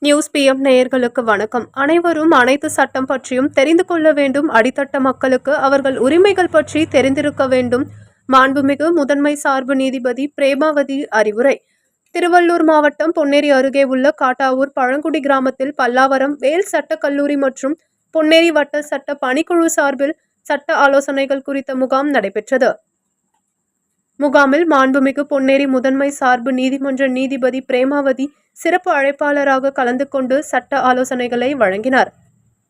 News PM நேயர்களுக்கு வணக்கம். அனைவரும் அனைத்து சட்டம் பற்றியும் தெரிந்து கொள்ள வேண்டும். அடித்தட்ட மக்களுக்கு அவர்கள் உரிமைகள் பற்றி தெரிந்திருக்க வேண்டும். மாண்புமிகு முதன்மை சார்பு நீதிபதி பிரேமாவதி அறிவுரை. திருவள்ளூர் மாவட்டம் பொன்னேரி அருகே உள்ள காட்டாவூர் பழங்குடி கிராமத்தில் பல்லாவரம் வேல் சட்ட கல்லூரி மற்றும் பொன்னேரி வட்ட சட்ட பணிக்குழு சார்பில் சட்ட ஆலோசனைகள் குறித்த முகாம் நடைபெற்றது. முகாமில் மாண்புமிகு பொன்னேரி முதன்மை சார்பு நீதிமன்ற நீதிபதி பிரேமாவதி சிறப்பு அழைப்பாளராக கலந்து கொண்டு சட்ட ஆலோசனைகளை வழங்கினார்.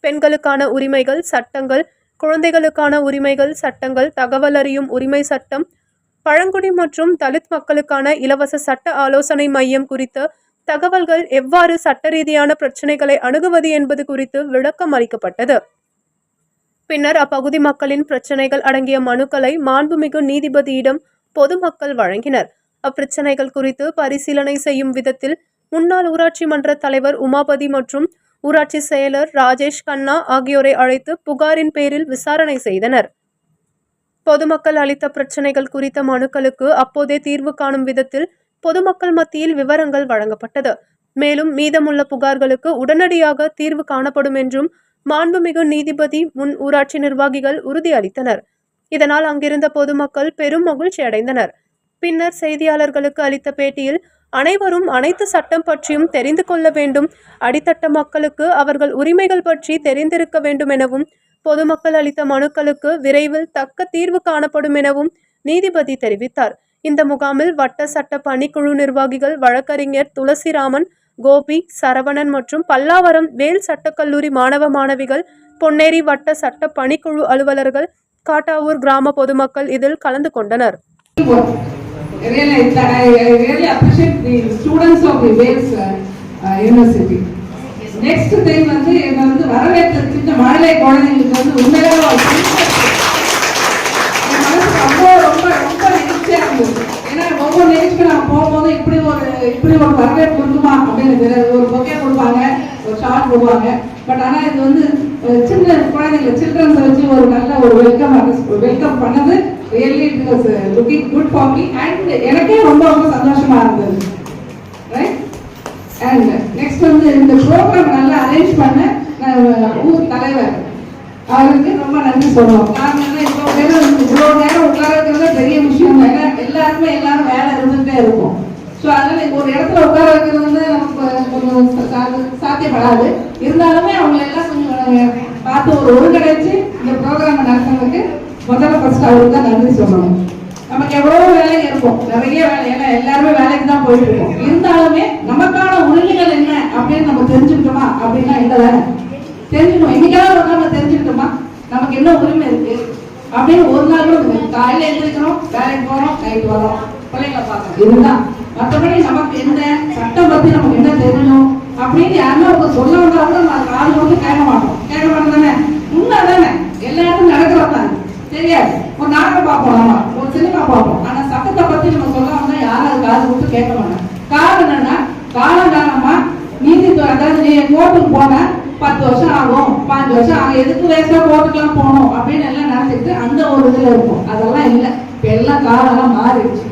பெண்களுக்கான உரிமைகள் சட்டங்கள், குழந்தைகளுக்கான உரிமைகள் சட்டங்கள், தகவல் அறியும் உரிமை சட்டம், பழங்குடி மற்றும் தலித் மக்களுக்கான இலவச சட்ட ஆலோசனை மையம் குறித்த தகவல்கள், எவ்வாறு சட்ட ரீதியான பிரச்சனைகளை அணுகுவது என்பது குறித்து விளக்கம் அளிக்கப்பட்டது. பின்னர் அப்பகுதி மக்களின் பிரச்சனைகள் அடங்கிய மனுக்களை மாண்புமிகு நீதிபதியிடம் பொதுமக்கள் வழங்கினர். அப்பிரச்சனைகள் குறித்து பரிசீலனை செய்யும் விதத்தில் முன்னாள் ஊராட்சி மன்ற தலைவர் உமாபதி மற்றும் ஊராட்சி செயலர் ராஜேஷ் கண்ணா ஆகியோரை அழைத்து புகாரின் பேரில் விசாரணை செய்தனர். பொதுமக்கள் அளித்த பிரச்சனைகள் குறித்த மனுக்களுக்கு அப்போதே தீர்வு காணும் விதத்தில் பொதுமக்கள் மத்தியில் விவரங்கள் வழங்கப்பட்டது. மேலும் மீதமுள்ள புகார்களுக்கு உடனடியாக தீர்வு காணப்படும் என்றும் மாண்புமிகு நீதிபதி முன் ஊராட்சி நிர்வாகிகள் உறுதியளித்தனர். இதனால் அங்கிருந்த பொதுமக்கள் பெரும் மகிழ்ச்சி அடைந்தனர். பின்னர் செய்தியாளர்களுக்கு அளித்த பேட்டியில் அனைவரும் அனைத்து சட்டம் பற்றியும் தெரிந்து கொள்ள வேண்டும். அடித்தட்ட மக்களுக்கு அவர்கள் உரிமைகள் பற்றி தெரிந்திருக்க வேண்டும் எனவும் பொதுமக்கள் அளித்த மனுக்களுக்கு விரைவில் தக்க தீர்வு காணப்படும் எனவும் நீதிபதி தெரிவித்தார். இந்த முகாமில் வட்ட சட்ட பணிக்குழு நிர்வாகிகள் வழக்கறிஞர் துளசிராமன், கோபி, சரவணன் மற்றும் பல்லாவரம் வேல் சட்டக்கல்லூரி மாணவ மாணவிகள், பொன்னேரி வட்ட சட்ட பணிக்குழு அலுவலர்கள், காட்டாவூர் கிராம பொதுமக்கள் இதில் கலந்து கொண்டனர். really appreciate the students of the Wales University. Next thing வந்து வரவேற்று இந்த மழலை குழந்தைங்களுக்கு வந்து உண்மையாக ரொம்ப ரொம்ப நெகிழ்ச்சியா இருந்தது. ஏன்னா ஒவ்வொரு நிகழ்ச்சிக்கு நான் போகும்போது இப்படி ஒரு வரவேற்பு இருக்குமா அப்படின்னு ஒரு பொக்கே கொடுப்பாங்க, ஒரு ஷார்ட் போடுவாங்க. பட் ஆனால் இது வந்து சின்ன குழந்தைங்களை சில்ட்ரன்ஸை வச்சு ஒரு நல்ல ஒரு வெல்கம் பண்ணது really it was looking good for me and எனக்கே ரொம்ப சந்தோஷமா இருந்தது. ரைட். அண்ட் நெக்ஸ்ட் வந்து இந்த ப்ரோக்ராம் நல்லா அரேஞ்ச் பண்ண ஊர் தலைவர் அவருக்கு ரொம்ப நன்றி சொல்லுவோம். காரணம் இவ்வளோ நேரம் உட்கார பெரிய விஷயம் தான். ஏன்னா எல்லாரும் வேலை இருந்துகிட்டே இருக்கும். ஸோ அதனால ஒரு இடத்துல உட்கார வைக்கிறது வந்து நமக்கு கொஞ்சம் சாத்தியப்படாது. இருந்தாலுமே அவங்க எல்லாம் கொஞ்சம் பார்த்து ஒரு ஒருங்கிணைச்சு இந்த ப்ரோக்ராம் நடத்துறதுக்கு முதல்ல ஃபர்ஸ்ட் அவருக்கு தான் நன்றி சொல்லணும். நமக்கு எவ்வளோ வேலை இருக்கும், நிறைய வேலை, ஏன்னா எல்லாருமே வேலைக்கு தான் போயிட்டு இருக்கோம். இருந்தாலுமே நமக்கான உரிமைகள் என்ன அப்படின்னு நம்ம தெரிஞ்சுக்கிட்டோமா அப்படின்னா இல்லை தானே தெரிஞ்சுக்கணும். என்னைக்காவது ஒரு நாள் தெரிஞ்சுக்கிட்டோமா நமக்கு என்ன உரிமை இருக்கு அப்படின்னு ஒரு நாள் கூட காலையில் எழுந்திருக்கிறோம், வேலைக்கு போகிறோம், நைட்டு வரோம், பிள்ளைங்களை பார்க்கணும், இதுதான். மற்றபடி நமக்கு என்ன சட்டம் பற்றி நமக்கு என்ன தெரியணும் அப்படின்னு யாருமே அவங்க சொல்ல வந்தா கூட நம்ம காது வந்து கேட்க மாட்டோம் தானே. உண்மை தானே, எல்லா இடத்தும் நடக்கிறதாங்க தெரியாது. ஒரு நாடகம் பார்ப்போம், நம்ம ஒரு சினிமா பார்ப்போம், ஆனா சட்டத்தை பத்தி நம்ம சொல்ல வந்தா யாரும் அது காது விட்டு கேட்க மாட்டாங்க. காரணம் என்னன்னா காலங்காலமா நீதித்துறை, அதாவது நீ கோர்ட்டுக்கு போன 10 வருஷம் ஆகும், 5 வருஷம் ஆகும், எதுக்கு வேஸ்டா கோர்ட்டுக்கெல்லாம் போகணும் அப்படின்னு எல்லாம் நினைச்சிட்டு அந்த ஒரு இதுல இருக்கும். அதெல்லாம் இல்லை. இப்ப எல்லாம் காலெல்லாம் மாறிடுச்சு.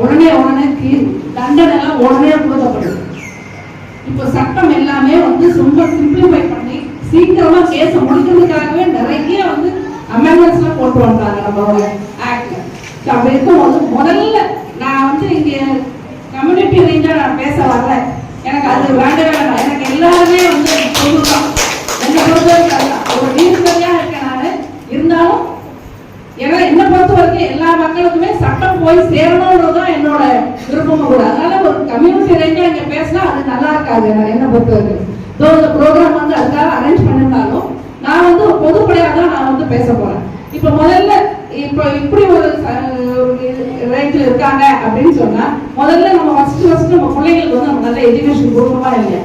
உடனே தீர்வு, தண்டனை எல்லாம் உடனே கொடுக்கப்படுது. இப்போ சட்டம் எல்லாமே வந்து ரொம்ப சிம்பிளிஃபை பண்ணி சீக்கிரமா கேஸ முடிக்கிறதுக்காகவே நிறைய வந்து அமெண்ட்மெண்ட்ஸ் எல்லாம் போட்டு வந்தாங்க நம்மளோட ஆக்ட்ல. அப்படி இருக்கும்போது முதல்ல நான் வந்து இங்க கம்யூனிட்டி ரேஞ்சா நான் பேச வரல. எனக்கு அது வேண்டவே வேண்டாம். எனக்கு எல்லாருமே வந்து பொதுதான். என்னை பொறுத்தவரைக்கும் ஒரு நீதிபதியா இருக்கேன் நான். இருந்தாலும் ஏன்னா என்னை பொறுத்த வரைக்கும் எல்லா மக்களுக்குமே சட்டம் போய் சேரணும்ன்றதுதான் என்னோட விருப்பமும் கூட. அதனால ஒரு கம்யூனிட்டி ரேஞ்சா இங்க பேசினா அது நல்லா இருக்காது. என்னை பொறுத்த வரைக்கும் இந்த ப்ரோக்ராம் வந்து அதுக்காக அரேஞ்ச் பண்ணிருந்தாலும் நான் வந்து பொதுப்படையாக தான் நான் வந்து பேச போறேன். இப்ப முதல்ல இப்படி ஒரு ரேஞ்சில் இருக்காங்க அப்படின்னு சொன்னா முதல்ல நம்ம ஃபர்ஸ்ட் நம்ம பிள்ளைங்களுக்கு வந்து நம்ம நல்ல எஜுகேஷன் கொடுக்கணுமா இல்லையா?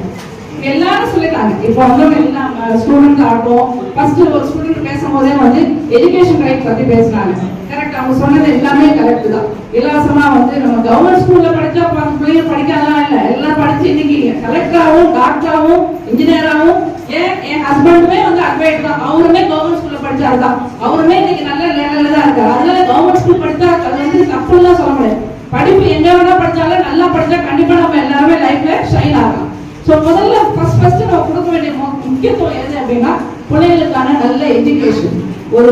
எல்லாரும் சொல்லிட்டாங்க. இப்போ வந்து எல்லாம் ஸ்டூடெண்ட் ஆகட்டும், ஃபர்ஸ்ட் ஒரு ஸ்டூடெண்ட் பேசும்போதே வந்து எஜுகேஷன் ரைட் பத்தி பேசினாங்க. கரெக்ட், அவங்க சொன்னது எல்லாமே கரெக்ட் தான். இலவசமா வந்து நம்ம கவர்மெண்ட் ஸ்கூல்ல படிச்சா பிள்ளைங்க படிக்கலாம் இல்லை, எல்லாம் படிச்சு இன்னைக்கு கலெக்டராகவும் டாக்டராகவும் இன்ஜினியராகவும், என் ஹஸ்பண்டுமே வந்து அட்வைட் தான், அவருமே கவர்மெண்ட் ஸ்கூல்ல படிச்சாரு தான், அவருமே இன்னைக்கு நல்ல லெவல்ல தான் இருக்காரு. அதனால கவர்மெண்ட் ஸ்கூல் படிச்சா அது வந்து தப்புன்னு தான் சொல்ல முடியாது. படிப்பு எங்க வேணா படிச்சாலும் நல்லா படிச்சா கண்டிப்பா நம்ம எல்லாருமே லைஃப்ல ஷைன் ஆகலாம். ஸோ முதல்ல ஃபர்ஸ்ட் முக்கியத்துவம் எது அப்படின்னா பிள்ளைகளுக்கான நல்ல எஜுகேஷன். ஒரு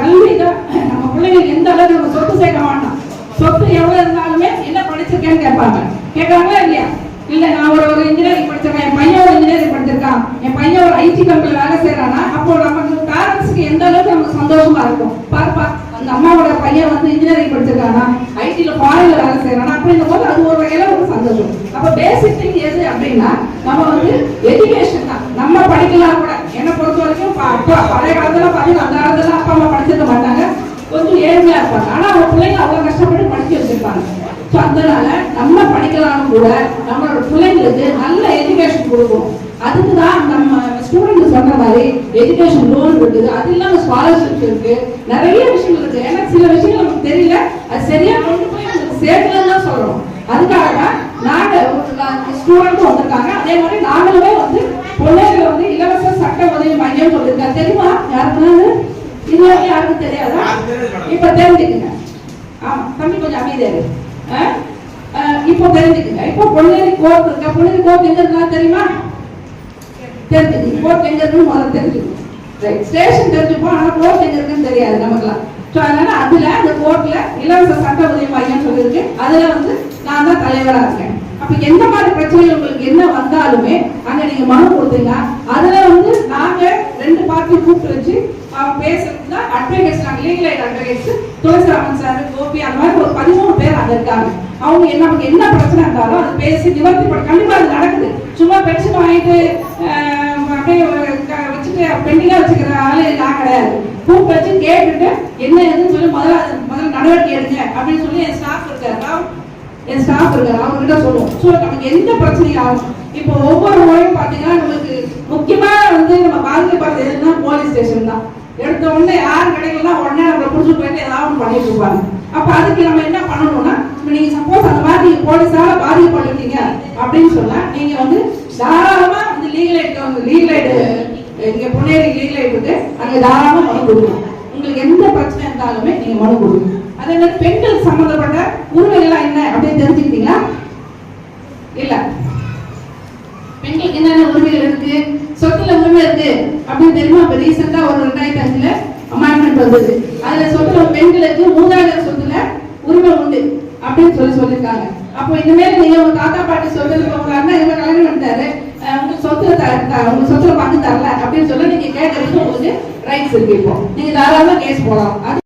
கல்வி தான் நம்ம பிள்ளைங்களுக்கு எந்த அளவுக்கு நம்ம சொத்து சேர்க்க மாட்டோம். சொத்து எவ்வளவு இருந்தாலுமே என்ன படிச்சிருக்கேன்னு கேட்கறாங்களா இல்லையா? இல்ல நான் ஒரு இன்ஜினியரிங் படிச்சிருக்கேன், என் பையன் ஒரு இன்ஜினியரிங் படிச்சிருக்கான், என் பையன் ஒரு ஐடி கம்பெனில வேலை செய்யறானா, அப்போ நமக்கு பேரண்ட்ஸ்க்கு எந்த அளவுக்கு நமக்கு சந்தோஷமா இருக்கும். பாருப்பா அந்த அம்மாவோட பையன் வந்து இன்ஜினியரிங் படிச்சிருக்கானா, ஐடில ஃபாரின்ல வேலை செய்யறானா, அப்படின்ற போது அது ஒரு வகையில ஒரு சந்தோஷம். அப்ப பேசிக் திங் எது அப்படின்னா நம்ம வந்து எஜுகேஷன் தான். நம்ம படிக்கலாம் கூட. என்னை பொறுத்த வரைக்கும் பழைய காலத்துல பாத்தீங்கன்னா அந்த காலத்துல அப்பா அம்மா படிச்சிருக்க மாட்டாங்க, கொஞ்சம் ஏழ்மையா இருப்பாங்க. ஆனா அவங்க பிள்ளைங்க அவ்வளவு கஷ்டப்பட்டு படிக்க வச்சிருப்பாங்க. ஸோ அதனால நம்ம படிக்கலாம் கூட நம்மளோட பிள்ளைங்களுக்கு நல்ல எஜுகேஷன் கொடுக்கும். அதுக்கு தான் நம்ம ஸ்டூடெண்ட் சொன்ன மாதிரி எஜுகேஷன் லோன் இருக்குது, அது இல்லாம ஸ்காலர்ஷிப் இருக்கு, நிறைய விஷயங்கள் இருக்கு. ஏன்னா சில விஷயங்கள் நமக்கு தெரியல, அது சரியா கொண்டு போய் நமக்கு சேர்க்கலன்னு தான் சொல்றோம். அதுக்காக தான் நாங்க ஸ்டூடெண்ட்டும் வந்திருக்காங்க. அதே மாதிரி நாங்களுமே வந்து பிள்ளைகளை வந்து இலவச சட்ட உதவி மையம் சொல்லியிருக்காங்க. தெரியுமா யாருக்குனாலும்? இது வரைக்கும் யாருக்கும் தெரியாதா? இப்ப தெரிஞ்சுக்குங்க. ஆமா தம்பி கொஞ்சம் அமைதியாரு. இப்போ தெரிஞ்சுக்குங்க. இப்போ பொன்னேரி கோர்ட் இருக்கா? பொன்னேரி கோர்ட் எங்க இருக்கா தெரியுமா? தெரிஞ்சுக்கணும். கோர்ட் எங்க இருக்குன்னு முதல்ல தெரிஞ்சுக்கணும். ரைட், ஸ்டேஷன் தெரிஞ்சுப்போம், ஆனா கோர்ட் எங்க இருக்குன்னு தெரியாது நமக்குலாம். ஸோ அதனால அதுல அந்த கோர்ட்ல இலவச சட்ட உதவி மையம் சொல்லியிருக்கு. அதுல வந்து நான் தான் தலைவரா இருக்கேன். அப்ப எந்த மாதிரி பிரச்சனைகள் உங்களுக்கு என்ன வந்தாலுமே அங்க நீங்க மனு கொடுத்தீங்கன்னா அதுல வந்து நாங்க 2 பார்ட்டி கூப்பிட்டு வச்சு பேசுறதுல அட்வொகேட்ஸ், நாங்க legal aid advocates Thulasiraman sir, Gopi, அந்த மாதிரி ஒரு 13 பேர் அங்க இருக்காங்க. அவங்க நமக்கு என்ன பிரச்சனை இருந்தாலும் அதை பேசி நிவர்த்தி பண்ண கண்டிப்பா அது நடக்குது. சும்மா பென்ஷன் வாங்கிட்டு அப்படியே வச்சுட்டு பெண்டிங்கா வச்சுக்கிற ஆளு நான் கிடையாது. கூப்பிட்டு வச்சு கேட்டுட்டு என்ன எதுன்னு சொல்லி முதல்ல நடவடிக்கை எடுங்க அப்படின்னு சொல்லி என் ஸ்டாஃப் இருக்காரு, அவங்ககிட்ட சொல்லுவோம். ஸோ நமக்கு எந்த பிரச்சனையும் ஆகும். இப்போ ஒவ்வொரு முறையும் பாத்தீங்கன்னா நமக்கு முக்கியமா வந்து நம்ம பாதிக்கப்படுறது எதுனா போலீஸ் ஸ்டேஷன் தான். எடுத்த உடனே யாரும் கிடைக்கலன்னா உடனே நம்மளை புடிச்சு போயிட்டு ஏதாவது பண்ணிட்டு இருப்பாங்க. அப்ப அதுக்கு நம்ம என்ன பண்ணணும்னா, நீங்க சப்போஸ் அந்த மாதிரி போலீஸால பாதிக்கப்பட்டிருக்கீங்க அப்படின்னு சொன்னா நீங்க வந்து தாராளமா வந்து லீகல் எய்ட் இங்க பொன்னேரி லீகல் எய்ட் இருக்கு, அங்க தாராளமா மனு கொடுக்கணும். உங்களுக்கு எந்த பிரச்சனை இருந்தாலுமே நீங்க மனு கொடுக்கணும். அதே மாதிரி பெண்களுக்கு சம்பந்தப்பட்ட உரிமைகள்லாம் என்ன அப்படின்னு தெரிஞ்சுக்கிட்டீங்களா? இல்ல, பெண்களுக்கு என்னென்ன உரிமைகள் இருக்கு, சொத்துல உரிமை இருக்கு அப்படின்னு தெரியுமா? இப்ப ரீசெண்டா ஒரு 2005ல அமெண்ட்மெண்ட் வந்தது. அதுல சொத்துல பெண்களுக்கு மூதாதையர் சொத்துல உரிமை உண்டு அப்படின்னு சொல்லியிருக்காங்க. அப்போ இனிமேல் நீங்க உங்க தாத்தா பாட்டி சொத்துல உங்க அண்ணன் இவங்க கல்யாணம் பண்ணிட்டாரு, உங்களுக்கு சொத்துல பங்கு தரல அப்படின்னு சொல்ல நீங்க கேட்கறதுக்கு உங்களுக்கு ரைட்ஸ் இருக்கு. இப்போ நீங்க தாராளமா கேஸ் போடலாம்.